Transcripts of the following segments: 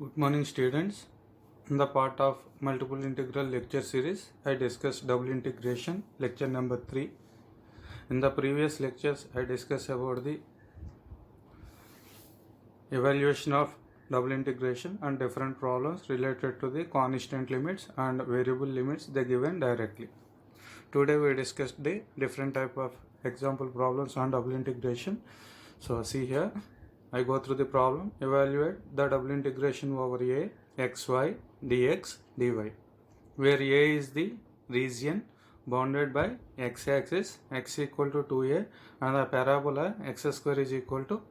Good morning, students. In the part of multiple integral lecture series, I discussed double integration, lecture number 3. In the previous lectures, I discussed about the evaluation of double integration and different problems related to the constant limits and variable limits they given directly. Today we discussed the different type of example problems on double integration. So see here, I go through the problem. Evaluate the double integration over a xy dx dy, where a is the region bounded by x-axis x equal to 2a and the parabola x square is equal to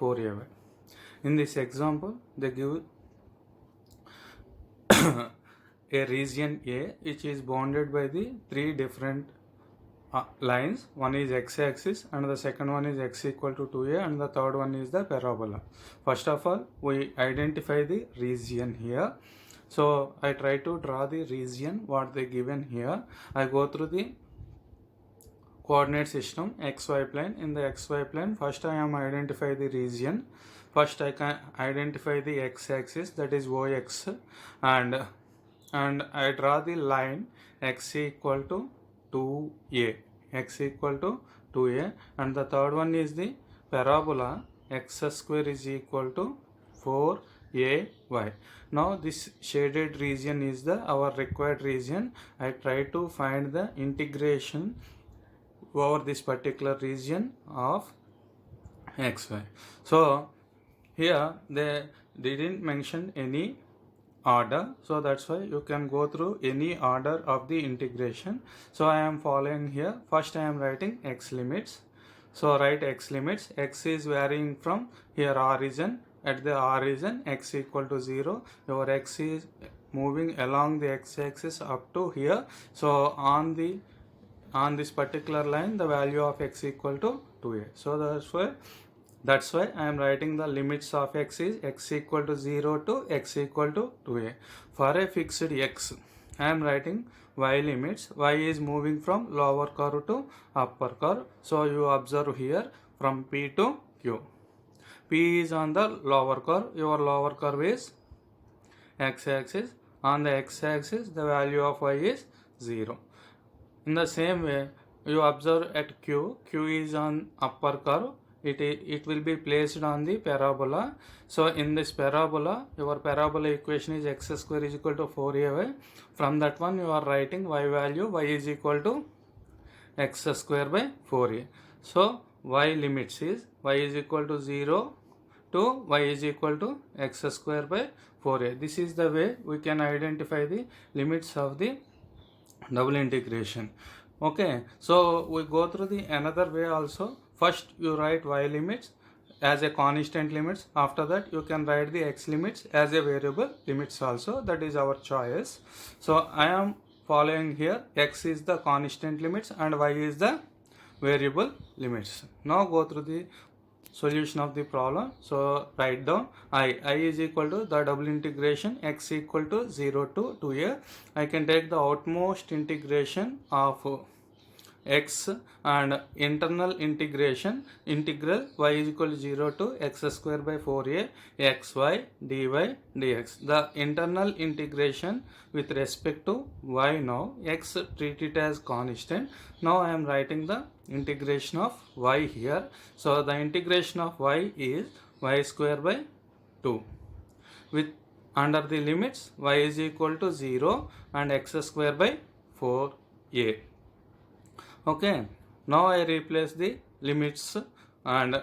4ay. In this example, they give a region A which is bounded by the three different lines. One is x-axis and the second one is x equal to 2a and the third one is the parabola. First of all, we identify the region here. So I try to draw the region what they given here. I go through the coordinate system xy plane. In the xy plane, first I am identify the region. First I can identify the x-axis, that is ox, and I draw the line x equal to 2a, x equal to 2a, and the third one is the parabola x square is equal to 4ay. Now this shaded region is the our required region. I try to find the integration over this particular region of xy. So here they didn't mention any order, so that's why you can go through any order of the integration. So I am following here. First I am writing x limits. So write x limits. X is varying from here origin. At the origin x equal to 0, your x is moving along the x-axis up to here. So on this particular line the value of x equal to 2a. So that's why I am writing the limits of x is x equal to 0 to x equal to 2a. For a fixed x, I am writing y limits. Y is moving from lower curve to upper curve. So you observe here from P to Q. P is on the lower curve. Your lower curve is x-axis. On the x-axis, the value of y is 0. In the same way, you observe at Q. Q is on upper curve. It will be placed on the parabola. So in this parabola, your parabola equation is x square is equal to 4ay. From that one you are writing y value, y is equal to x square by 4a. So y limits is y is equal to 0 to y is equal to x square by 4a. This is the way we can identify the limits of the double integration. Okay, so we go through the another way also. First you write y limits as a constant limits. After that you can write the x limits as a variable limits also. That is our choice. So I am following here. X is the constant limits and y is the variable limits. Now go through the solution of the problem. So write down I is equal to the double integration x equal to 0 to 2a. I can take the outmost integration of x and internal integration integral y is equal to 0 to x square by 4a xy dy dx. The internal integration with respect to y, now x treat it as constant. Now I am writing the integration of y here. So the integration of y is y square by 2 with under the limits y is equal to 0 and x square by 4a. Okay, now I replace the limits and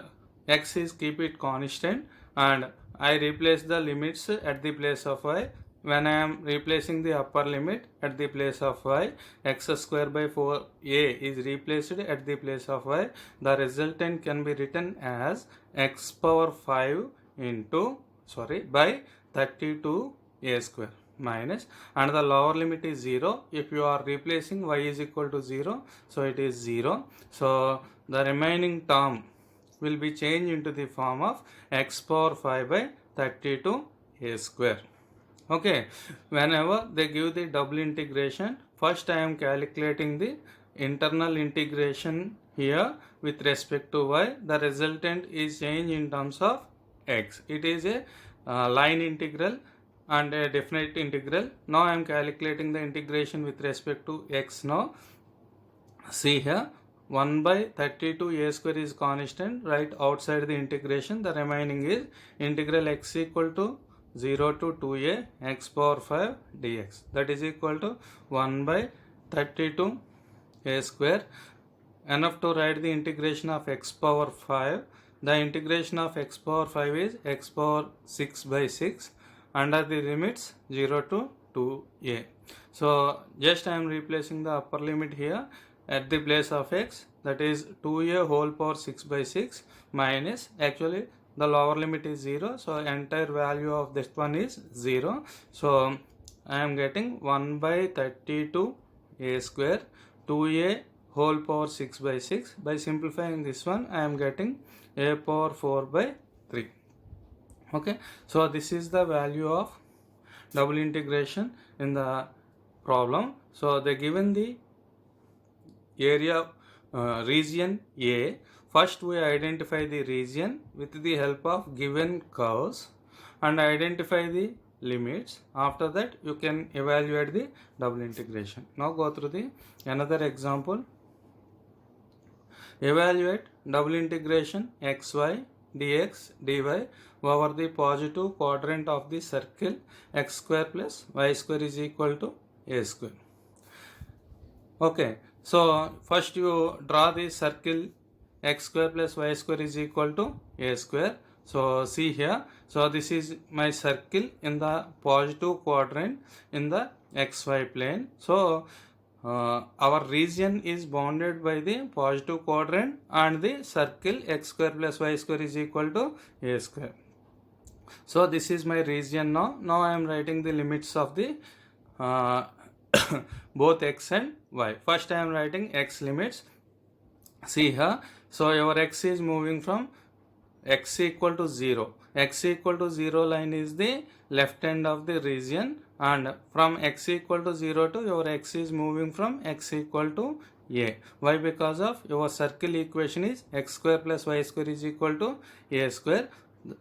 x is keep it constant and I replace the limits at the place of y. When I am replacing the upper limit at the place of y, x square by 4a is replaced at the place of y. The resultant can be written as x power 5 by 32a square minus, and the lower limit is 0. If you are replacing y is equal to 0, so it is 0. So the remaining term will be changed into the form of x power 5 by 32a square. Okay, whenever they give the double integration, first I am calculating the internal integration here with respect to y. The resultant is changed in terms of x. It is a line integral and a definite integral. Now I am calculating the integration with respect to x. Now see here, 1 by 32 a square is constant right outside the integration. The remaining is integral x equal to 0 to 2a x power 5 dx, that is equal to 1 by 32 a square. Enough to write the integration of x power 5. The integration of x power 5 is x power 6 by 6 under the limits 0 to 2a. So just I am replacing the upper limit here at the place of x, that is 2a whole power 6 by 6 minus, actually the lower limit is 0, so entire value of this one is 0. So I am getting 1 by 32 a square 2a whole power 6 by 6. By simplifying this one, I am getting a power 4 by 3. Okay, so this is the value of double integration in the problem. So they given the area region A. First we identify the region with the help of given curves and identify the limits. After that you can evaluate the double integration. Now go through the another example. Evaluate double integration xy dx dy over the positive quadrant of the circle x square plus y square is equal to a square. Okay, so first you draw the circle x square plus y square is equal to a square. So see here, so this is my circle in the positive quadrant in the xy plane. So our region is bounded by the positive quadrant and the circle x square plus y square is equal to a square. So this is my region now. Now I am writing the limits of the both x and y. First I am writing x limits. See here, so your x is moving from x equal to 0. X equal to 0 line is the left end of the region, and from x equal to 0 to your x is moving from x equal to a. Why? Because of your circle equation is x square plus y square is equal to a square.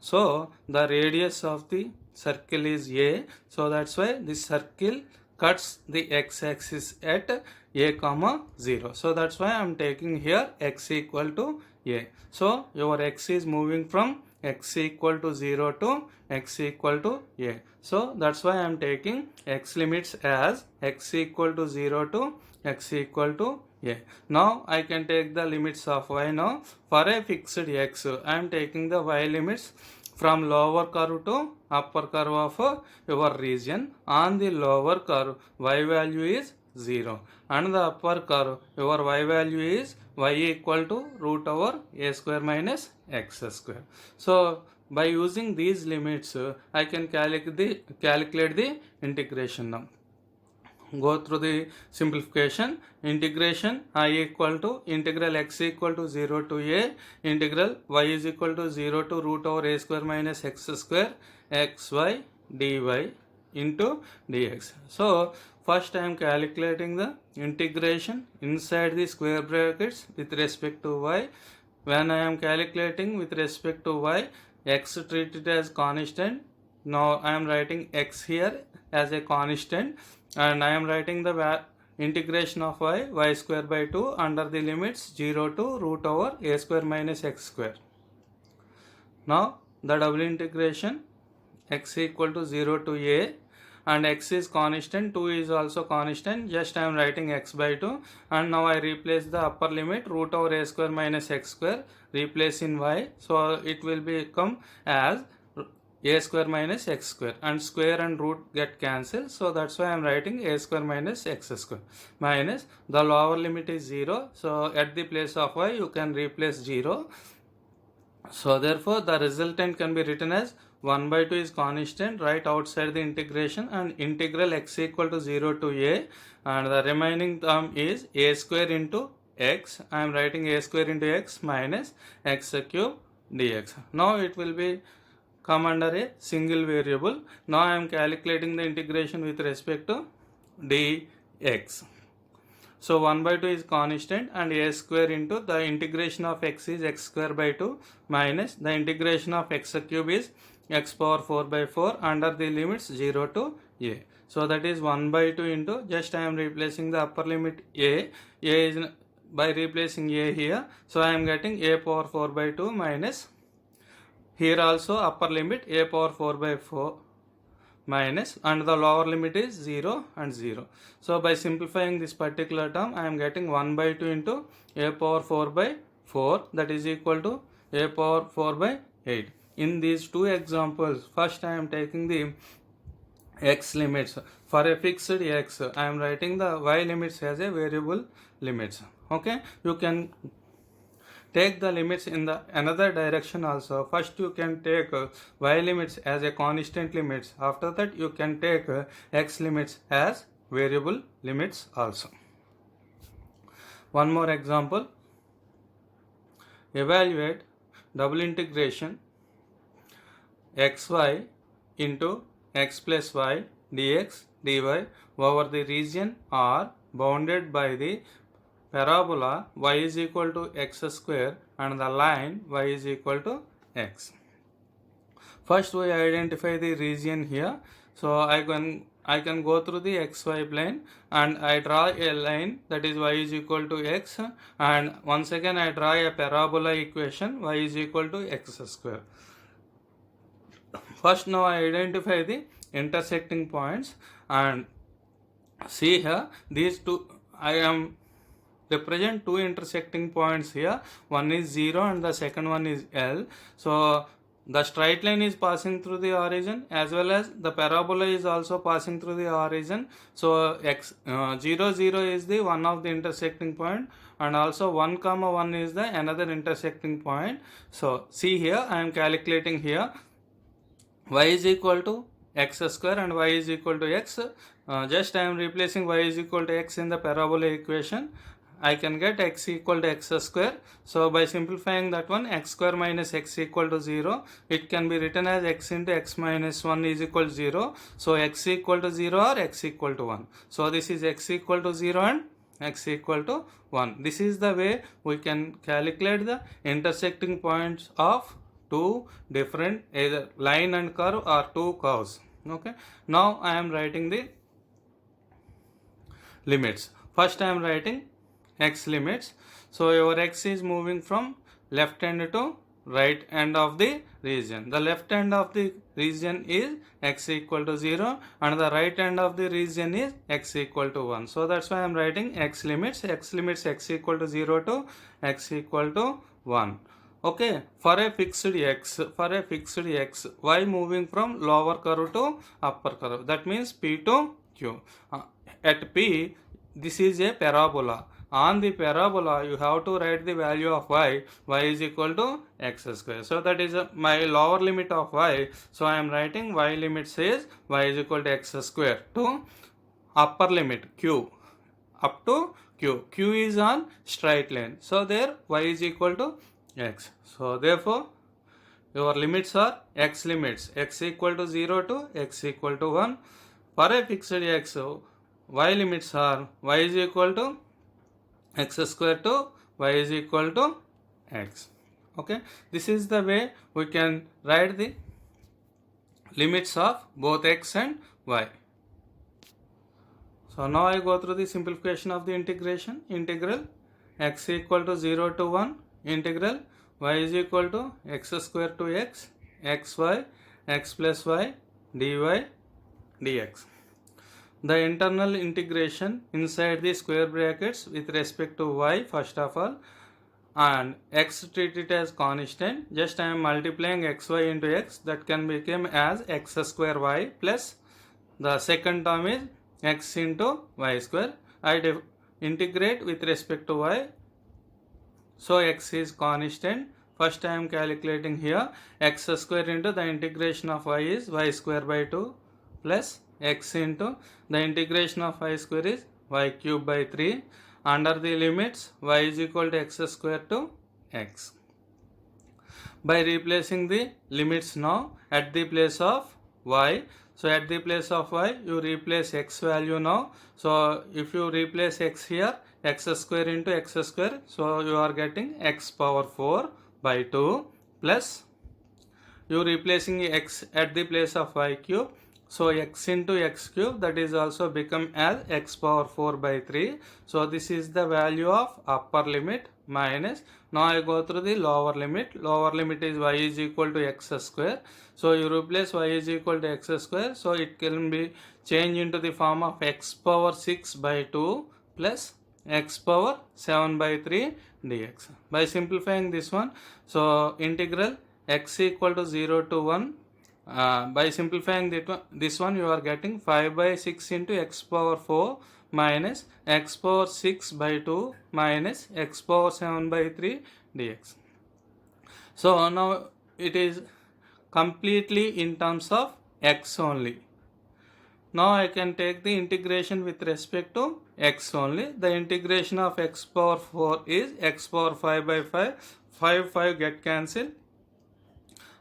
So the radius of the circle is a. So that's why this circle cuts the x-axis at a comma 0. So that's why I am taking here x equal to a. So your x is moving from x equal to 0 to x equal to a. So that's why I am taking x limits as x equal to 0 to x equal to a. Now I can take the limits of y. Now for a fixed x, I am taking the y limits from lower curve to upper curve of your region. On the lower curve, y value is 0, and the upper curve, your y value is y equal to root over a square minus x square. So by using these limits, I can calculate the integration now. Go through the simplification. Integration I equal to integral x equal to 0 to a integral y is equal to 0 to root over a square minus x square xy dy into dx. So first I am calculating the integration inside the square brackets with respect to y. When I am calculating with respect to y, x treated as constant. Now I am writing x here as a constant, and I am writing the integration of y square by 2 under the limits 0 to root over a square minus x square. Now the double integration x equal to 0 to a, and x is constant, 2 is also constant, just I am writing x by 2, and now I replace the upper limit root over a square minus x square, replace in y, so it will become as a square minus x square, and square and root get cancelled, so that's why I am writing a square minus x square minus the lower limit is 0, so at the place of y you can replace 0. So therefore the resultant can be written as 1 by 2 is constant right outside the integration, and integral x equal to 0 to a, and the remaining term is a square into x. I am writing a square into x minus x cube dx. Now it will be come under a single variable. Now I am calculating the integration with respect to dx. So 1 by 2 is constant, and a square into the integration of x is x square by 2 minus the integration of x cube is x power 4 by 4 under the limits 0 to a. So that is 1 by 2 into, just I am replacing the upper limit a is by replacing a here, so I am getting a power 4 by 2 minus, here also upper limit a power 4 by 4 minus, and the lower limit is 0 and 0. So by simplifying this particular term, I am getting 1 by 2 into a power 4 by 4, that is equal to a power 4 by 8. In these two examples, first I am taking the x limits. For a fixed x, I am writing the y limits as a variable limits. Okay, you can take the limits in the another direction also. First you can take y limits as a constant limits. After that you can take x limits as variable limits also. One more example. Evaluate double integration xy into x plus y dx dy over the region R bounded by the parabola y is equal to x square and the line y is equal to x. First we identify the region here. So I can go through the xy plane and I draw a line, that is y is equal to x, and once again I draw a parabola equation y is equal to x square. First now I identify the intersecting points and see here these two, I am represent two intersecting points here. One is 0 and the second one is L. So the straight line is passing through the origin as well as the parabola is also passing through the origin. So 0 0 is the one of the intersecting point, and also 1 comma 1 is the another intersecting point. So see here I am calculating here y is equal to x square and y is equal to x. Just I am replacing y is equal to x in the parabola equation. I can get x equal to x square. So by simplifying that one, x square minus x equal to 0, it can be written as x into x minus 1 is equal to 0. So x equal to 0 or x equal to 1. So this is x equal to 0 and x equal to 1. This is the way we can calculate the intersecting points of two different either line and curve or two curves. Okay, now I am writing the limits. First I am writing x limits. So your x is moving from left end to right end of the region. The left end of the region is x equal to 0 and the right end of the region is x equal to 1. So that's why I am writing x limits x equal to 0 to x equal to 1. Okay, for a fixed x, y moving from lower curve to upper curve, that means p to q. At p, this is a parabola. On the parabola, you have to write the value of y is equal to x square. So that is my lower limit of y. So I am writing y limit says y is equal to x square to upper limit q up to q. Q is on straight line. So there y is equal to x. So therefore your limits are x limits x equal to 0 to x equal to 1. For a fixed x, y limits are y is equal to x square to y is equal to x. Okay, this is the way we can write the limits of both x and y. So now I go through the simplification of the integration. Integral x equal to 0 to 1 integral y is equal to x square to x xy x plus y dy dx. The internal integration inside the square brackets with respect to y first of all, and x treat it as constant. Just I am multiplying xy into x, that can become as x square y plus the second term is x into y square. I integrate with respect to y. So x is constant. First I am calculating here x square into the integration of y is y square by 2 plus x into the integration of y square is y cube by 3 under the limits y is equal to x square to x. By replacing the limits now at the place of y, so at the place of y you replace x value now. So if you replace x here, x square into x square, so you are getting x power 4 by 2 plus you replacing x at the place of y cube. So x into x cube, that is also become as x power 4 by 3. So this is the value of upper limit minus. Now I go through the lower limit. Lower limit is y is equal to x square. So you replace y is equal to x square. So it can be changed into the form of x power 6 by 2 plus x power 7 by 3 dx. By simplifying this one, so integral x equal to 0 to 1. By simplifying this one, you are getting 5 by 6 into x power 4 minus x power 6 by 2 minus x power 7 by 3 dx. So now it is completely in terms of x only. Now I can take the integration with respect to x only. The integration of x power 4 is x power 5 by 5. 5 get cancelled.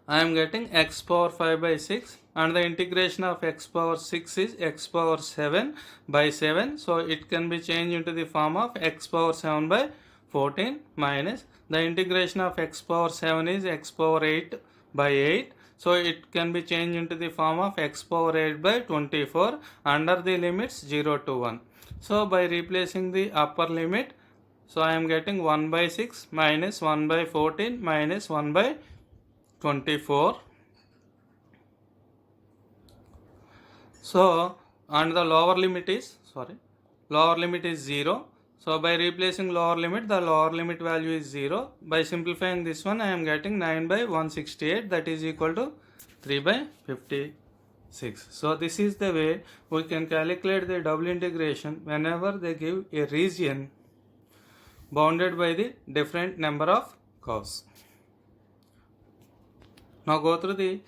I am getting x power 5 by 6, and the integration of x power 6 is x power 7 by 7. So it can be changed into the form of x power 7 by 14 minus the integration of x power 7 is x power 8 by 8. So it can be changed into the form of x power 8 by 24 under the limits 0 to 1. So by replacing the upper limit, so I am getting 1 by 6 minus 1 by 14 minus 1 by 24. So and the lower limit is 0. So by replacing lower limit, the lower limit value is 0. By simplifying this one, I am getting 9 by 168, that is equal to 3 by 56. So this is the way we can calculate the double integration whenever they give a region bounded by the different number of curves. Now go through the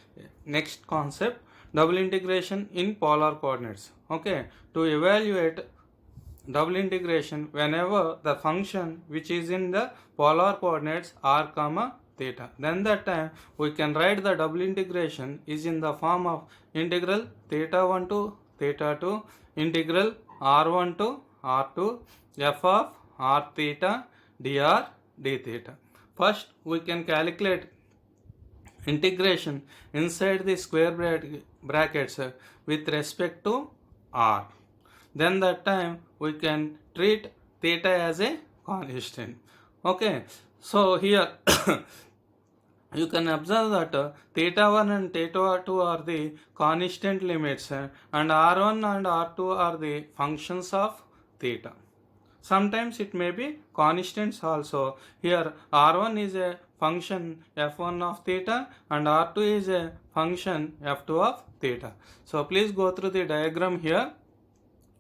next concept, double integration in polar coordinates. Okay, to evaluate double integration whenever the function which is in the polar coordinates r comma theta, then that time we can write the double integration is in the form of integral theta 1 to theta 2 integral r1 to r2 f of r theta dr d theta. First we can calculate integration inside the square brackets with respect to r. Then that time we can treat theta as a constant. Okay, so here you can observe that theta 1 and theta 2 are the constant limits and r1 and r2 are the functions of theta. Sometimes it may be constants also. Here r1 is a function f1 of theta and r2 is a function f2 of theta. So please go through the diagram here.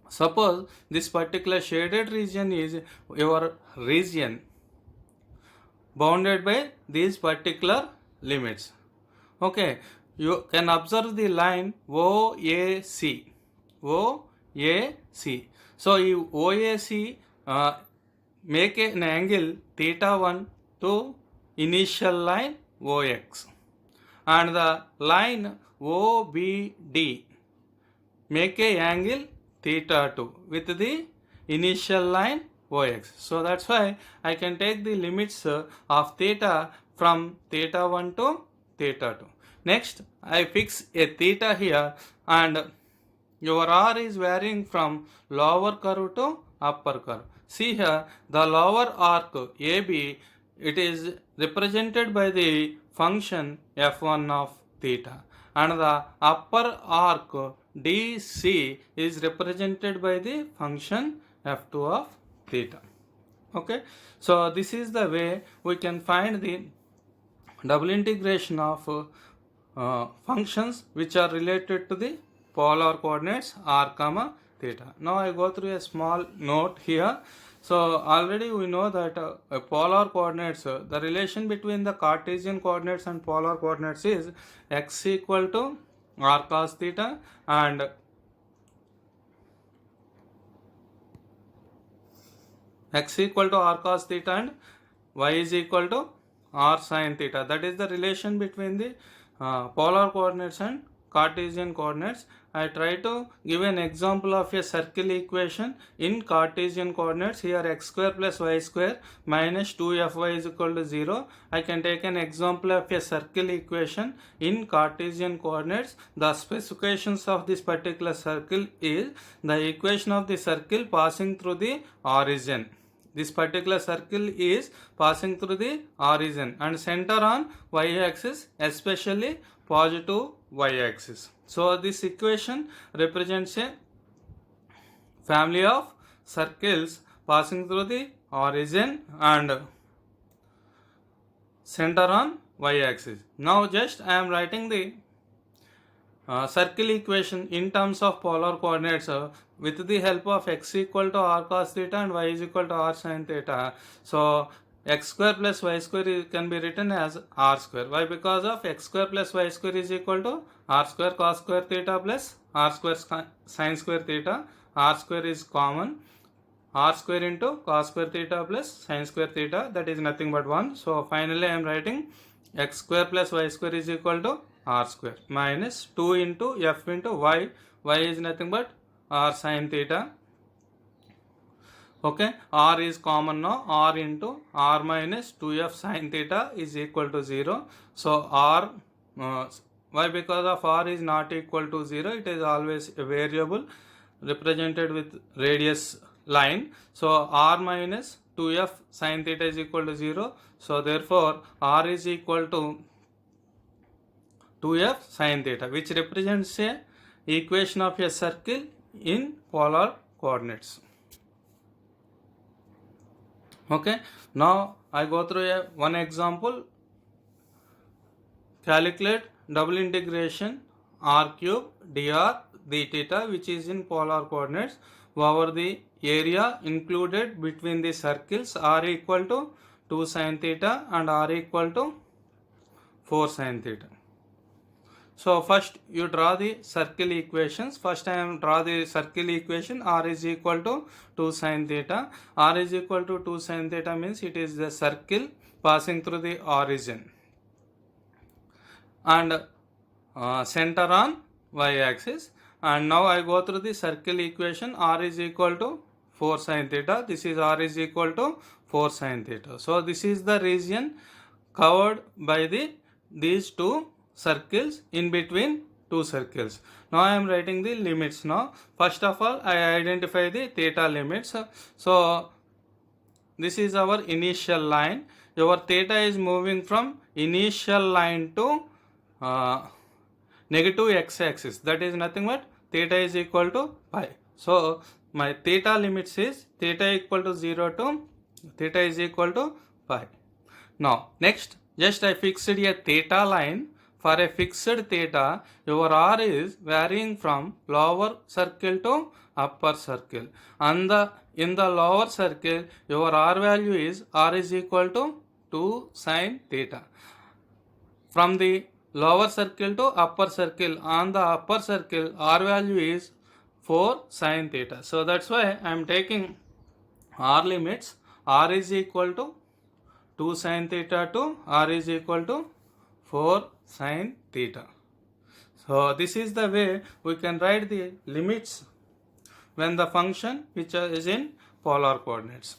Suppose this particular shaded region is your region bounded by these particular limits. Okay, you can observe the line OAC. OAC. So you OAC make an angle theta 1 to initial line OX, and the line OBD make a angle theta 2 with the initial line OX. So that's why I can take the limits of theta from theta 1 to theta 2. Next I fix a theta here, and your r is varying from lower curve to upper curve. See here, the lower arc AB, it is represented by the function f1 of theta, and the upper arc DC is represented by the function f2 of theta. Okay, so this is the way we can find the double integration of functions which are related to the polar coordinates r comma theta. Now I go through a small note here. So already we know that polar coordinates, the relation between the Cartesian coordinates and polar coordinates is x equal to r cos theta and x equal to r cos theta and y is equal to r sin theta. That is the relation between the polar coordinates and Cartesian coordinates. I try to give an example of a circle equation in Cartesian coordinates. Here x square plus y square minus 2fy is equal to 0. I can take an example of a circle equation in Cartesian coordinates. The specifications of this particular circle is the equation of the circle passing through the origin. This particular circle is passing through the origin and center on y-axis, especially positive y-axis. So this equation represents a family of circles passing through the origin and center on y-axis. Now just I am writing the circle equation in terms of polar coordinates with the help of x equal to r cos theta and y is equal to r sin theta. So x square plus y square can be written as r square. Why? Because of x square plus y square is equal to r square cos square theta plus r square sin square theta. R square is common. R square into cos square theta plus sin square theta, that is nothing but 1. So finally I am writing x square plus y square is equal to r square minus 2 into f into y. Y is nothing but r sin theta. Okay, r is common now. R into r minus 2f sin theta is equal to 0. So r, why? Because of r is not equal to 0. It is always a variable represented with radius line. So r minus 2f sin theta is equal to 0. So therefore r is equal to 2f sin theta, which represents a equation of a circle in polar coordinates. Okay, now I go through one example. Calculate double integration r cube dr d theta, which is in polar coordinates, over the area included between the circles r equal to 2 sin theta and r equal to 4 sin theta. So first you draw the circle equations. First I am draw the circle equation. R is equal to 2 sin theta. R is equal to 2 sin theta means it is the circle passing through the origin and center on y-axis. And now I go through the circle equation. R is equal to 4 sin theta. This is r is equal to 4 sin theta. So this is the region covered by these two circles in between two circles. Now I am writing the limits. Now first of all I identify the theta limits. So this is our initial line. Your theta is moving from initial line to negative x-axis. That is nothing but theta is equal to pi. So my theta limits is theta equal to 0 to theta is equal to pi. Now next just I fixed a theta line. For a fixed theta, your r is varying from lower circle to upper circle. And in the lower circle, your r value is r is equal to 2 sin theta. From the lower circle to upper circle, on the upper circle, r value is 4 sin theta. So that's why I am taking r limits. R is equal to 2 sin theta to r is equal to 4 sin theta. So this is the way we can write the limits when the function which is in polar coordinates.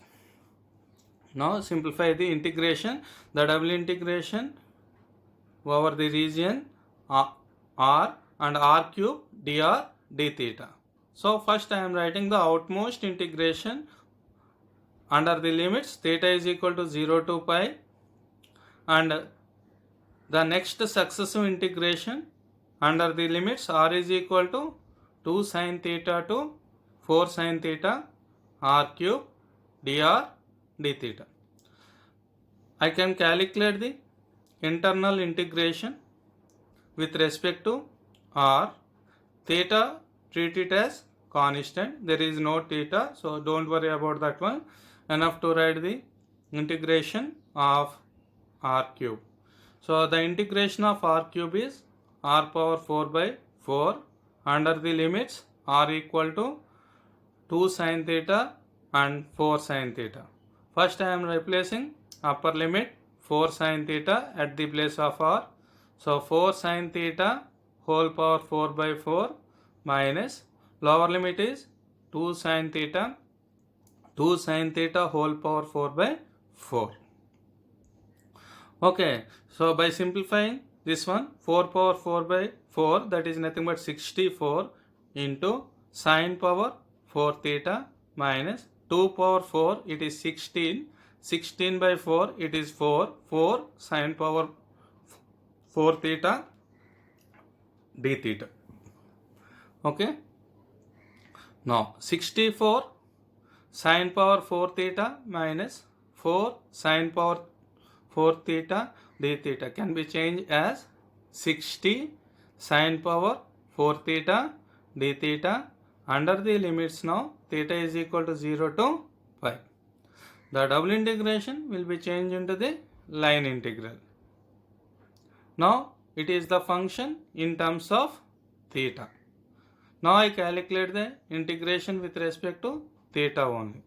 Now simplify the integration. The double integration over the region r and r cube dr d theta. So first I am writing the outmost integration under the limits theta is equal to 0 to pi, and the next successive integration under the limits r is equal to 2 sin theta to 4 sin theta r cube dr d theta. I can calculate the internal integration with respect to r. Theta, treat it as constant. There is no theta, so don't worry about that one. Enough to write the integration of r cube. So the integration of r cube is r power 4 by 4 under the limits r equal to 2 sin theta and 4 sin theta. First I am replacing upper limit 4 sin theta at the place of r. So 4 sin theta whole power 4 by 4 minus lower limit is 2 sin theta whole power 4 by 4. Okay, so by simplifying this one, 4 power 4 by 4, that is nothing but 64 into sin power 4 theta minus 2 power 4, it is 16. 16 by 4, it is 4. 4 sin power 4 theta d theta. Okay. Now 64 sin power 4 theta minus 4 sin power 4 theta d theta can be changed as 60 sin power 4 theta d theta. Under the limits now, theta is equal to 0 to pi. The double integration will be changed into the line integral. Now it is the function in terms of theta. Now I calculate the integration with respect to theta only.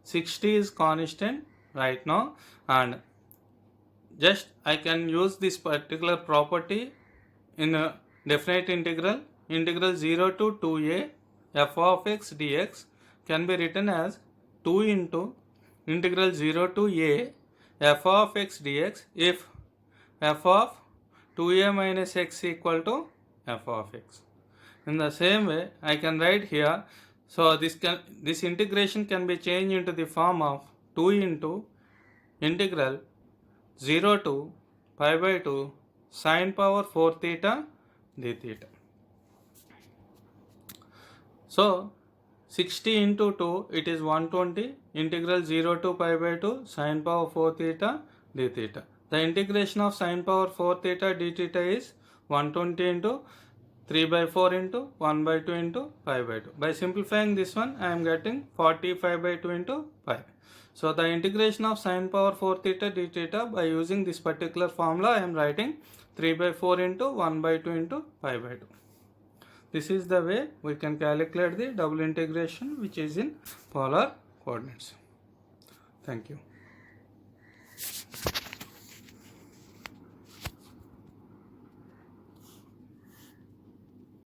60 is constant right now, and just I can use this particular property in a definite integral. Integral 0 to 2a f of x dx can be written as 2 into integral 0 to a f of x dx if f of 2a minus x equal to f of x. In the same way, I can write here, so this integration can be changed into the form of 2 into integral 0 to pi by 2 sin power 4 theta d theta. So 60 into 2, it is 120, integral 0 to pi by 2 sin power 4 theta d theta. The integration of sin power 4 theta d theta is 120 into 3 by 4 into 1 by 2 into pi by 2. By simplifying this one, I am getting 45 by 2 into pi. So the integration of sin power 4 theta d theta, by using this particular formula, I am writing 3 by 4 into 1 by 2 into pi by 2. This is the way we can calculate the double integration which is in polar coordinates. Thank you.